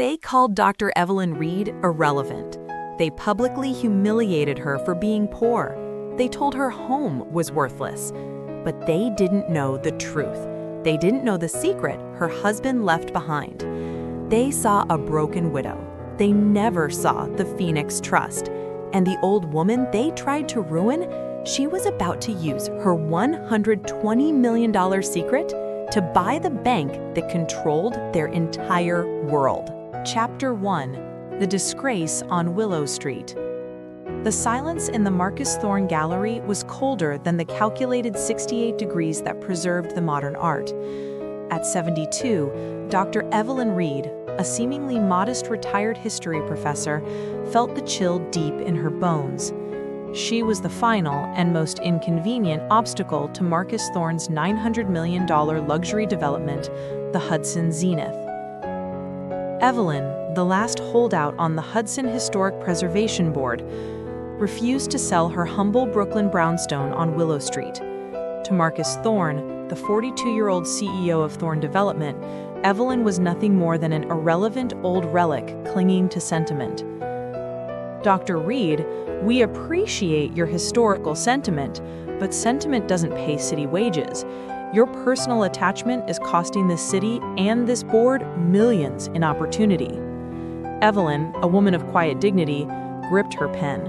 They called Dr. Evelyn Reed irrelevant. They publicly humiliated her for being poor. They told her home was worthless. But they didn't know the truth. They didn't know the secret her husband left behind. They saw a broken widow. They never saw the Phoenix Trust. And the old woman they tried to ruin, she was about to use her $120 million secret to buy the bank that controlled their entire world. Chapter 1: The Disgrace on Willow Street. The silence in the Marcus Thorne Gallery was colder than the calculated 68 degrees that preserved the modern art. At 72, Dr. Evelyn Reed, a seemingly modest retired history professor, felt the chill deep in her bones. She was the final and most inconvenient obstacle to Marcus Thorne's $900 million luxury development, the Hudson Zenith. Evelyn, the last holdout on the Hudson Historic Preservation Board, refused to sell her humble Brooklyn brownstone on Willow Street. To Marcus Thorne, the 42-year-old CEO of Thorne Development, Evelyn was nothing more than an irrelevant old relic clinging to sentiment. Dr. Reed, we appreciate your historical sentiment, but sentiment doesn't pay city wages. Your personal attachment is costing this city and this board millions in opportunity. Evelyn, a woman of quiet dignity, gripped her pen.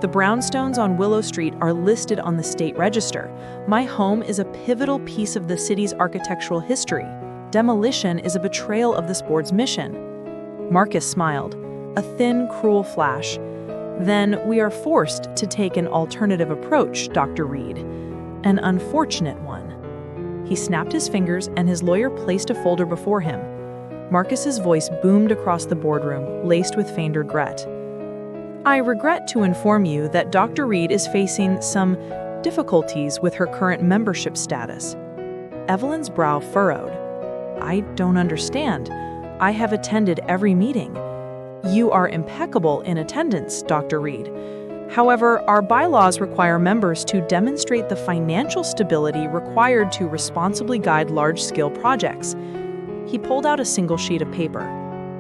The brownstones on Willow Street are listed on the state register. My home is a pivotal piece of the city's architectural history. Demolition is a betrayal of this board's mission. Marcus smiled, a thin, cruel flash. Then we are forced to take an alternative approach, Dr. Reed. An unfortunate one. He snapped his fingers and his lawyer placed a folder before him. Marcus's voice boomed across the boardroom, laced with feigned regret. I regret to inform you that Dr. Reed is facing some difficulties with her current membership status. Evelyn's brow furrowed. I don't understand. I have attended every meeting. You are impeccable in attendance, Dr. Reed. However, our bylaws require members to demonstrate the financial stability required to responsibly guide large-scale projects. He pulled out a single sheet of paper.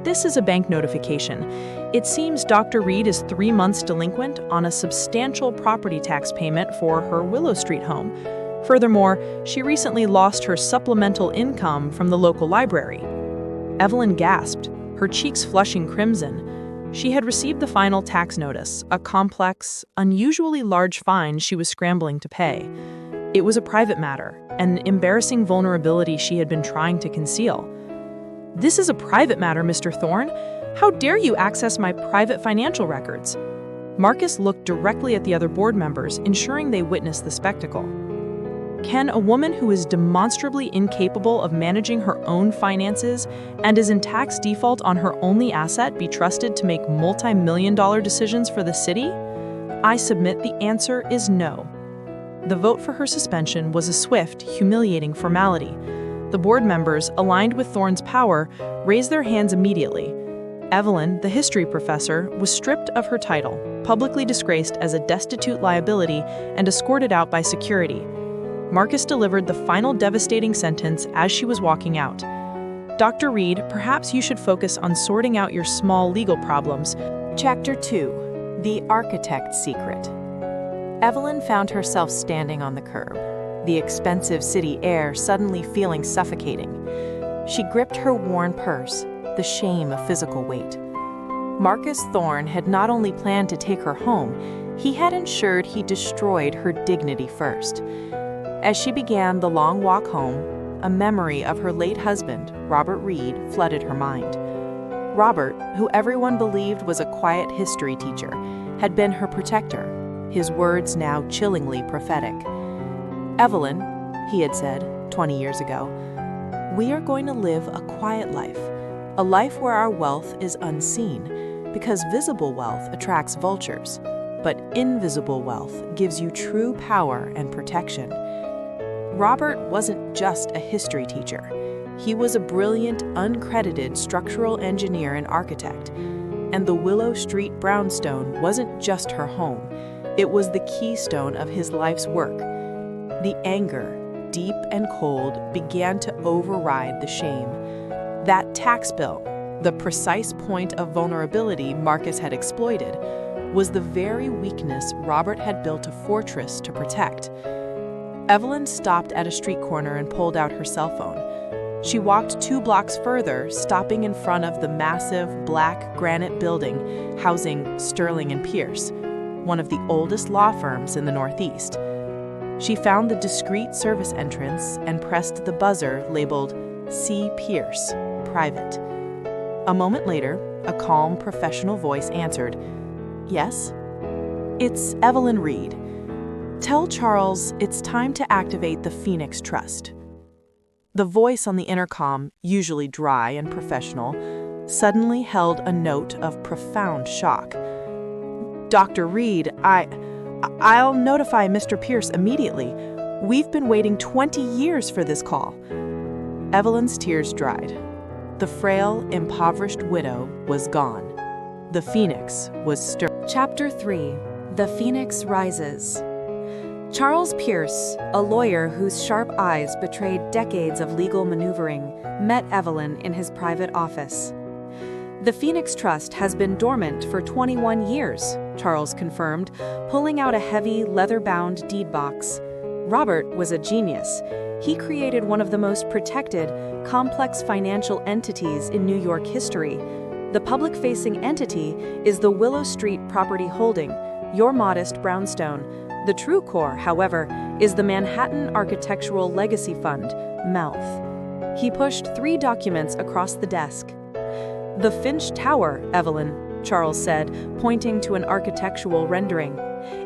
This is a bank notification. It seems Dr. Reed is 3 months delinquent on a substantial property tax payment for her Willow Street home. Furthermore, she recently lost her supplemental income from the local library. Evelyn gasped, her cheeks flushing crimson. She had received the final tax notice, a complex, unusually large fine she was scrambling to pay. It was a private matter, an embarrassing vulnerability she had been trying to conceal. This is a private matter, Mr. Thorne. How dare you access my private financial records? Marcus looked directly at the other board members, ensuring they witnessed the spectacle. Can a woman who is demonstrably incapable of managing her own finances and is in tax default on her only asset be trusted to make multi-million-dollar decisions for the city? I submit the answer is no. The vote for her suspension was a swift, humiliating formality. The board members, aligned with Thorne's power, raised their hands immediately. Evelyn, the history professor, was stripped of her title, publicly disgraced as a destitute liability, and escorted out by security. Marcus delivered the final devastating sentence as she was walking out. Dr. Reed, perhaps you should focus on sorting out your small legal problems. Chapter 2: The Architect's Secret. Evelyn found herself standing on the curb, the expensive city air suddenly feeling suffocating. She gripped her worn purse, the shame of physical weight. Marcus Thorne had not only planned to take her home, he had ensured he destroyed her dignity first. As she began the long walk home, a memory of her late husband, Robert Reed, flooded her mind. Robert, who everyone believed was a quiet history teacher, had been her protector, his words now chillingly prophetic. Evelyn, he had said 20 years ago, we are going to live a quiet life, a life where our wealth is unseen, because visible wealth attracts vultures, but invisible wealth gives you true power and protection. Robert wasn't just a history teacher. He was a brilliant, uncredited structural engineer and architect. And the Willow Street brownstone wasn't just her home. It was the keystone of his life's work. The anger, deep and cold, began to override the shame. That tax bill, The precise point of vulnerability Marcus had exploited was the very weakness Robert had built a fortress to protect. Evelyn stopped at a street corner and pulled out her cell phone. She walked 2 blocks further, stopping in front of the massive black granite building housing Sterling & Pierce, one of the oldest law firms in the Northeast. She found the discreet service entrance and pressed the buzzer labeled C. Pierce, Private. A moment later, a calm, professional voice answered, "Yes?" "It's Evelyn Reed. Tell Charles it's time to activate the Phoenix Trust." The voice on the intercom, usually dry and professional, suddenly held a note of profound shock. "Dr. Reed, I'll notify Mr. Pierce immediately. We've been waiting 20 years for this call." Evelyn's tears dried. The frail, impoverished widow was gone. The Phoenix was stirred. Chapter 3. The Phoenix Rises. Charles Pierce, a lawyer whose sharp eyes betrayed decades of legal maneuvering, met Evelyn in his private office. "The Phoenix Trust has been dormant for 21 years, Charles confirmed, pulling out a heavy, leather-bound deed box. Robert was a genius. He created one of the most protected, complex financial entities in New York history. The public-facing entity is the Willow Street Property Holding, your modest brownstone. The true core, however, is the Manhattan Architectural Legacy Fund, MALF." He pushed 3 documents across the desk. "The Finch Tower, Evelyn," Charles said, pointing to an architectural rendering.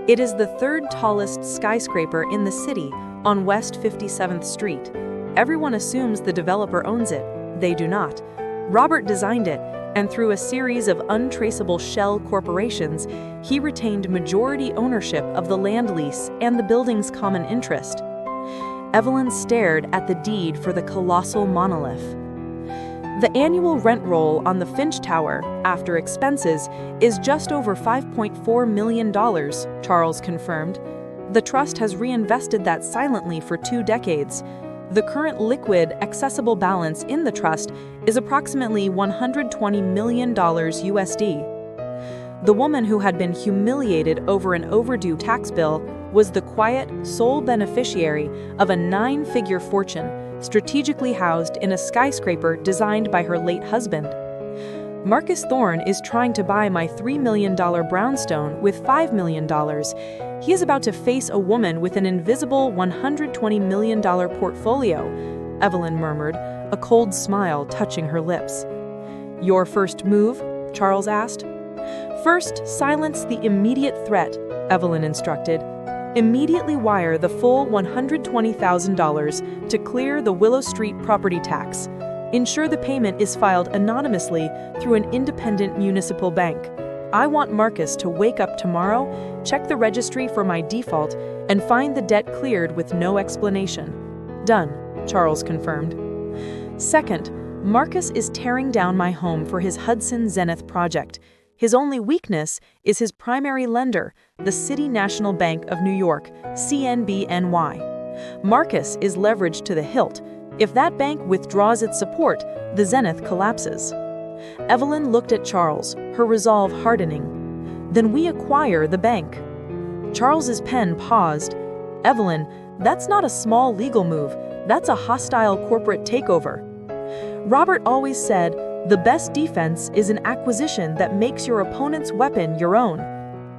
"It is the 3rd tallest skyscraper in the city on West 57th Street. Everyone assumes the developer owns it. They do not. Robert designed it, and through a series of untraceable shell corporations, he retained majority ownership of the land lease and the building's common interest." Evelyn stared at the deed for the colossal monolith. "The annual rent roll on the Finch Tower, after expenses, is just over $5.4 million, Charles confirmed. "The trust has reinvested that silently for 2 decades. The current liquid, accessible balance in the trust is approximately $120 million USD. The woman who had been humiliated over an overdue tax bill was the quiet, sole beneficiary of a 9-figure fortune, strategically housed in a skyscraper designed by her late husband. Marcus Thorne is trying to buy my $3 million brownstone with $5 million. He is about to face a woman with an invisible $120 million portfolio," Evelyn murmured, a cold smile touching her lips. "Your first move?" Charles asked. "First, silence the immediate threat," Evelyn instructed. "Immediately wire the full $120,000 to clear the Willow Street property tax. Ensure the payment is filed anonymously through an independent municipal bank. I want Marcus to wake up tomorrow, check the registry for my default, and find the debt cleared with no explanation." "Done," Charles confirmed. "Second, Marcus is tearing down my home for his Hudson Zenith project. His only weakness is his primary lender, the City National Bank of New York, CNBNY. Marcus is leveraged to the hilt. If that bank withdraws its support, the Zenith collapses." Evelyn looked at Charles, her resolve hardening. "Then we acquire the bank." Charles's pen paused. "Evelyn, that's not a small legal move. That's a hostile corporate takeover. Robert always said, the best defense is an acquisition that makes your opponent's weapon your own.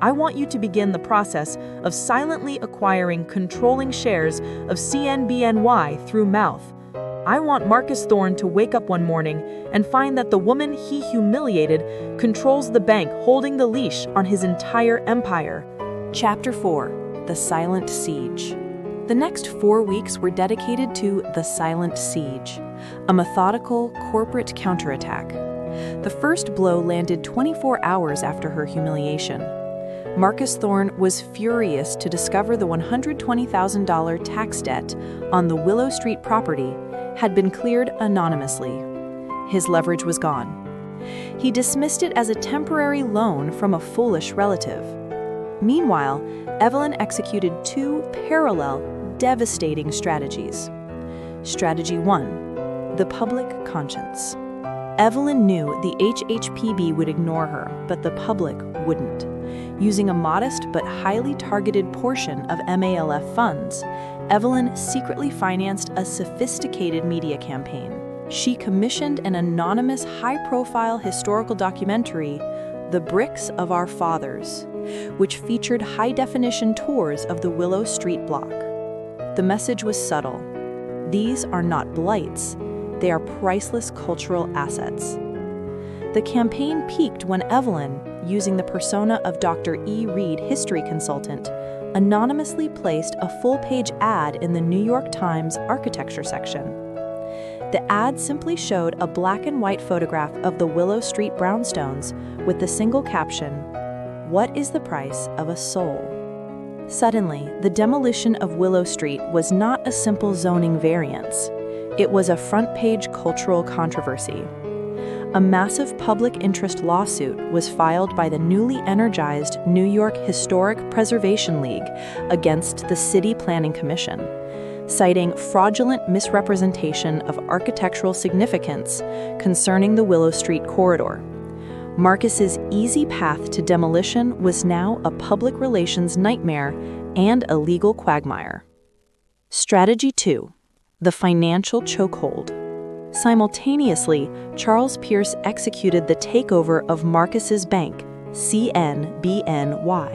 I want you to begin the process of silently acquiring controlling shares of CNBNY through mouth. I want Marcus Thorne to wake up one morning and find that the woman he humiliated controls the bank holding the leash on his entire empire." Chapter 4. The Silent Siege. The next 4 weeks were dedicated to the Silent Siege, a methodical corporate counterattack. The first blow landed 24 hours after her humiliation. Marcus Thorne was furious to discover the $120,000 tax debt on the Willow Street property had been cleared anonymously. His leverage was gone. He dismissed it as a temporary loan from a foolish relative. Meanwhile, Evelyn executed 2 parallel, devastating strategies. Strategy 1. The public conscience. Evelyn knew the HHPB would ignore her, but the public wouldn't. Using a modest but highly targeted portion of MALF funds, Evelyn secretly financed a sophisticated media campaign. She commissioned an anonymous, high-profile historical documentary, The Bricks of Our Fathers, which featured high-definition tours of the Willow Street block. The message was subtle. These are not blights. They are priceless cultural assets. The campaign peaked when Evelyn, using the persona of Dr. E. Reed, history consultant, anonymously placed a full-page ad in the New York Times architecture section. The ad simply showed a black and white photograph of the Willow Street brownstones with the single caption, "What is the price of a soul?" Suddenly, the demolition of Willow Street was not a simple zoning variance. It was a front-page cultural controversy. A massive public interest lawsuit was filed by the newly energized New York Historic Preservation League against the City Planning Commission, citing fraudulent misrepresentation of architectural significance concerning the Willow Street corridor. Marcus's easy path to demolition was now a public relations nightmare and a legal quagmire. Strategy 2. The financial chokehold. Simultaneously, Charles Pierce executed the takeover of Marcus's bank, CNBNY.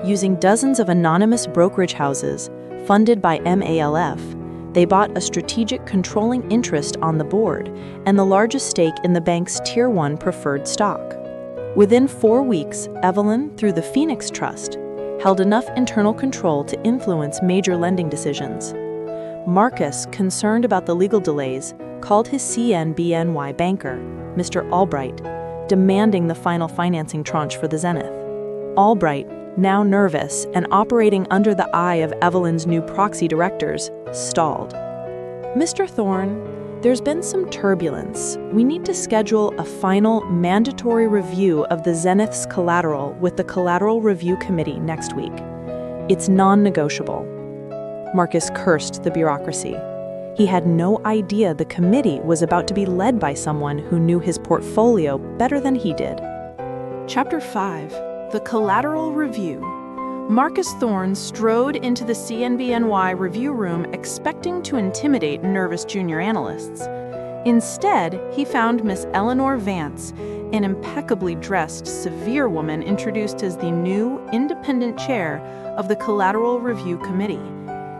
Using dozens of anonymous brokerage houses, funded by MALF, they bought a strategic controlling interest on the board and the largest stake in the bank's Tier 1 preferred stock. Within 4 weeks, Evelyn, through the Phoenix Trust, held enough internal control to influence major lending decisions. Marcus, concerned about the legal delays, called his CNBNY banker, Mr. Albright, demanding the final financing tranche for the Zenith. Albright, now nervous and operating under the eye of Evelyn's new proxy directors, stalled. "Mr. Thorne, there's been some turbulence. We need to schedule a final mandatory review of the Zenith's collateral with the Collateral Review Committee next week. It's non-negotiable." Marcus cursed the bureaucracy. He had no idea the committee was about to be led by someone who knew his portfolio better than he did. Chapter 5. The Collateral Review. Marcus Thorne strode into the CNBNY review room expecting to intimidate nervous junior analysts. Instead, he found Miss Eleanor Vance, an impeccably dressed, severe woman introduced as the new, independent chair of the Collateral Review Committee.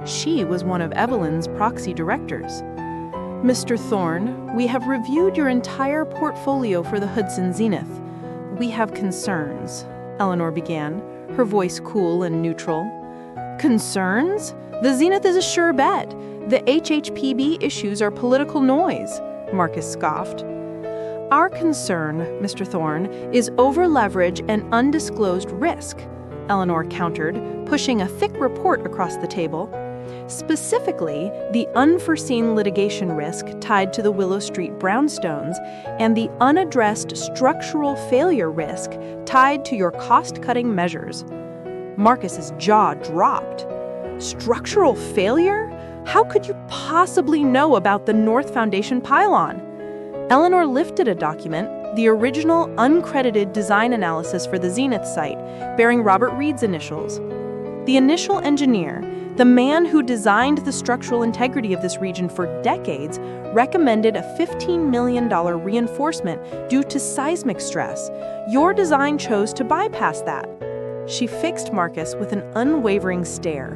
She was one of Evelyn's proxy directors. "Mr. Thorne, we have reviewed your entire portfolio for the Hudson Zenith. We have concerns," Eleanor began, her voice cool and neutral. "Concerns? The Zenith is a sure bet. The HHPB issues are political noise," Marcus scoffed. "Our concern, Mr. Thorne, is over-leverage and undisclosed risk," Eleanor countered, pushing a thick report across the table. "Specifically, the unforeseen litigation risk tied to the Willow Street brownstones and the unaddressed structural failure risk tied to your cost-cutting measures." Marcus's jaw dropped. "Structural failure? How could you possibly know about the North Foundation pylon?" Eleanor lifted a document, the original uncredited design analysis for the Zenith site, bearing Robert Reed's initials. The initial engineer, the man who designed the structural integrity of this region for decades, recommended a $15 million reinforcement due to seismic stress. Your design chose to bypass that. She fixed Marcus with an unwavering stare.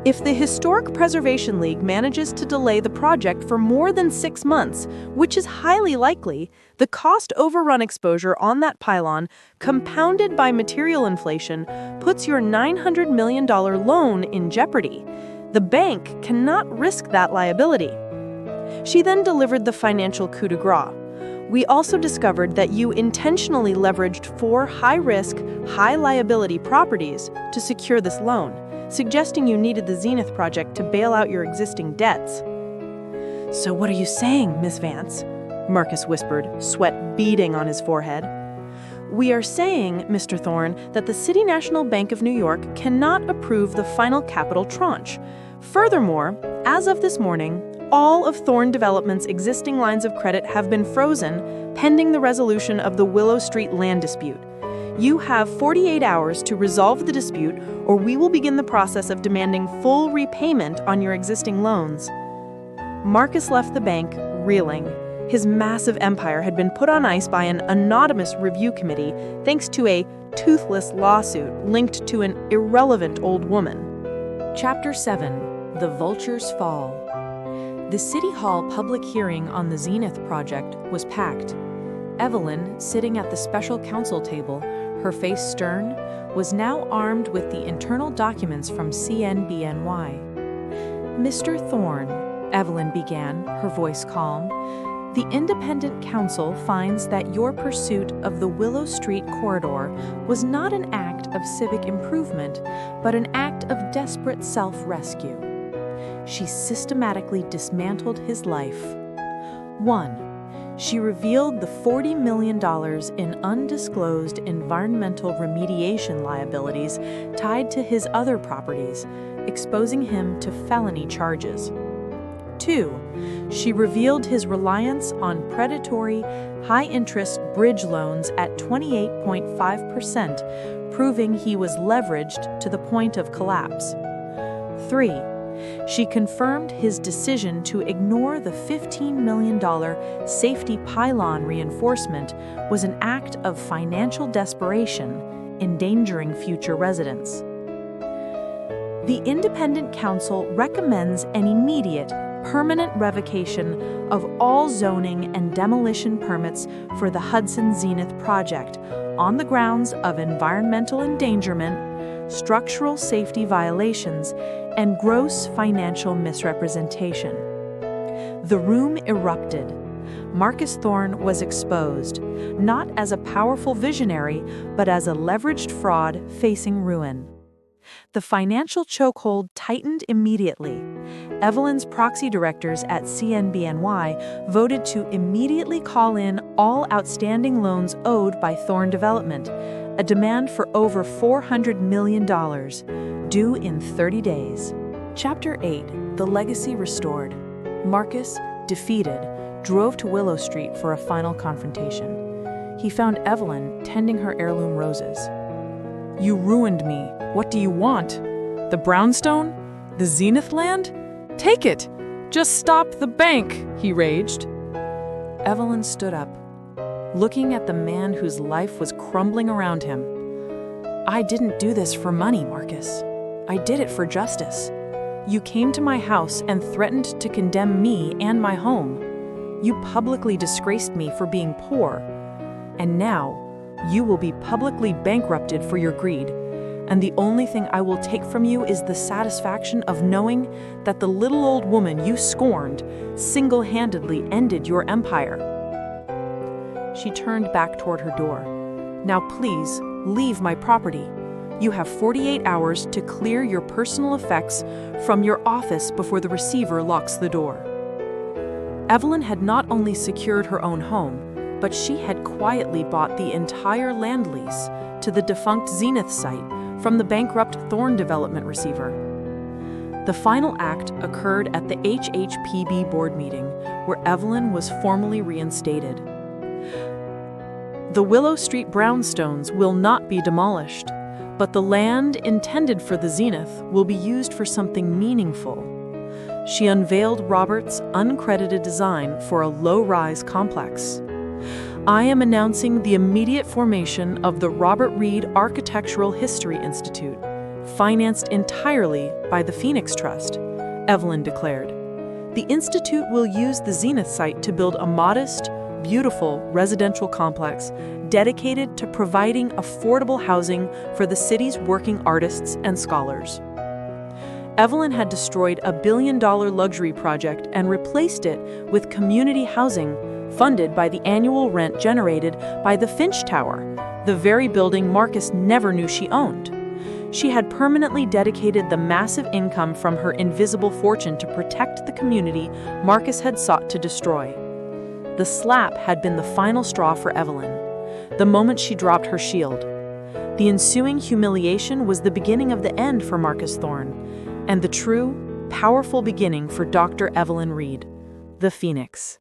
"If the Historic Preservation League manages to delay the project for more than 6 months, which is highly likely, the cost overrun exposure on that pylon, compounded by material inflation, puts your $900 million loan in jeopardy. The bank cannot risk that liability." She then delivered the financial coup de grace. "We also discovered that you intentionally leveraged 4 high-risk, high-liability properties to secure this loan, suggesting you needed the Zenith project to bail out your existing debts." "So what are you saying, Miss Vance?" Marcus whispered, sweat beading on his forehead. "We are saying, Mr. Thorne, that the City National Bank of New York cannot approve the final capital tranche. Furthermore, as of this morning, all of Thorne Development's existing lines of credit have been frozen, pending the resolution of the Willow Street land dispute. You have 48 hours to resolve the dispute, or we will begin the process of demanding full repayment on your existing loans. Marcus left the bank, reeling. His massive empire had been put on ice by an anonymous review committee thanks to a toothless lawsuit linked to an irrelevant old woman. Chapter 7: The Vultures Fall. The City Hall public hearing on the Zenith project was packed. Evelyn, sitting at the special counsel table, her face stern, was now armed with the internal documents from CNBNY. "Mr. Thorne," Evelyn began, her voice calm, "the independent counsel finds that your pursuit of the Willow Street corridor was not an act of civic improvement, but an act of desperate self-rescue." She systematically dismantled his life. 1. She revealed the $40 million in undisclosed environmental remediation liabilities tied to his other properties, exposing him to felony charges. 2. She revealed his reliance on predatory, high-interest bridge loans at 28.5%, proving he was leveraged to the point of collapse. 3. She confirmed his decision to ignore the $15 million safety pylon reinforcement was an act of financial desperation, endangering future residents. The independent counsel recommends an immediate, permanent revocation of all zoning and demolition permits for the Hudson Zenith project on the grounds of environmental endangerment, structural safety violations, and gross financial misrepresentation. The room erupted. Marcus Thorne was exposed, not as a powerful visionary, but as a leveraged fraud facing ruin. The financial chokehold tightened immediately. Evelyn's proxy directors at CNBNY voted to immediately call in all outstanding loans owed by Thorne Development, a demand for over $400 million, due in 30 days. Chapter 8: The Legacy Restored. Marcus, defeated, drove to Willow Street for a final confrontation. He found Evelyn tending her heirloom roses. "You ruined me. What do you want? The brownstone? The Zenith land? Take it! Just stop the bank!" he raged. Evelyn stood up, looking at the man whose life was crumbling around him. "I didn't do this for money, Marcus. I did it for justice. You came to my house and threatened to condemn me and my home. You publicly disgraced me for being poor. And now, you will be publicly bankrupted for your greed. And the only thing I will take from you is the satisfaction of knowing that the little old woman you scorned single-handedly ended your empire." She turned back toward her door. "Now please, leave my property. You have 48 hours to clear your personal effects from your office before the receiver locks the door." Evelyn had not only secured her own home, but she had quietly bought the entire land lease to the defunct Zenith site from the bankrupt Thorne Development receiver. The final act occurred at the HHPB board meeting, where Evelyn was formally reinstated. The Willow Street brownstones will not be demolished, but the land intended for the Zenith will be used for something meaningful. She unveiled Robert's uncredited design for a low-rise complex. "I am announcing the immediate formation of the Robert Reed Architectural History Institute, financed entirely by the Phoenix Trust," Evelyn declared. "The institute will use the Zenith site to build a modest, beautiful residential complex dedicated to providing affordable housing for the city's working artists and scholars." Evelyn had destroyed a $1 billion luxury project and replaced it with community housing funded by the annual rent generated by the Finch Tower, the very building Marcus never knew she owned. She had permanently dedicated the massive income from her invisible fortune to protect the community Marcus had sought to destroy. The slap had been the final straw for Evelyn, the moment she dropped her shield. The ensuing humiliation was the beginning of the end for Marcus Thorne, and the true, powerful beginning for Dr. Evelyn Reed, the Phoenix.